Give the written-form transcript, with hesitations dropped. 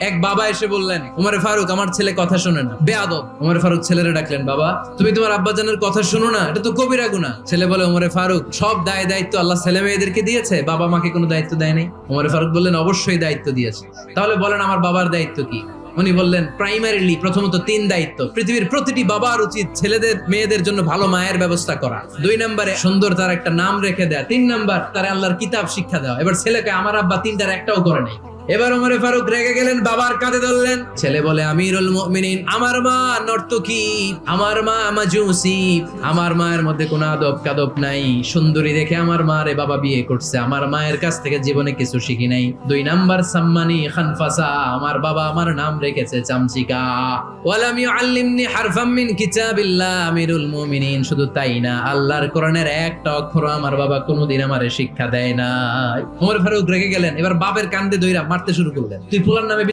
এক বাবা এসে বললেন, উমরে ফারুক আমার ছেলে কথা শোনে না, বেয়াদব। উমরে ফারুক ছেলেরে ডাকলেন, বাবা তুমি তোমার আব্বাজানের কথা শোনো না, এটা তো কবিরা গুনাহ। ছেলে বলে, উমরে ফারুক সব দায় দায়িত্ব আল্লাহ ছেলে মেয়েদেরকে দিয়েছে, বাবা মাকে কোনো দায়িত্ব দেয় নাই। উমরে ফারুক বললেন, অবশ্যই দায়িত্ব দিয়েছে। তাহলে বলেন আমার বাবার দায়িত্ব কি? উনি বললেন, প্রাইমারিলি প্রথমত 3 দায়িত্ব। পৃথিবীর প্রতিটি বাবার উচিত ছেলেদের মেয়েদের জন্য ভালো মায়ের ব্যবস্থা করা। 2 নম্বরে সুন্দর তার একটা নাম রেখে দেয়া। 3 নাম্বার তার আল্লাহর কিতাব শিক্ষা দেওয়া। এবার ছেলেকে আমার আব্বা 3টার একটাও করে নাই। এবার ওমরে ফারুক রেগে গেলেন, বাবার কাঁধে ধরলেন। ছেলে বলে, আমিরুল মুমিনিন, আমার মা নর্তকী, আমার মা মাজুসি, আমার মায়ের মধ্যে কোনো আদব কাদব নাই, সুন্দরী দেখে আমার মা রে বাবা বিয়ে করছে, আমার মায়ের কাছ থেকে জীবনে কিছু শিখি নাই। 2 নাম্বার সাম্মানি খানফাসা, আমার বাবা আমার নাম রেখেছে চামচিকা। ওয়ালাম ইউআল্লিমনি হারফাম মিন কিতাবিল্লাহ, আমিরুল মুমিনিন শুধু তাই না, আল্লাহর কোরআনের একটা অক্ষর আমার বাবা কোনোদিন আমারে শিক্ষা দেয় না। ওমর ফারুক রেগে গেলেন, এবার বাপের কান্দে দইরা মারতে শুরু করলেন। তুই ফুলার নামে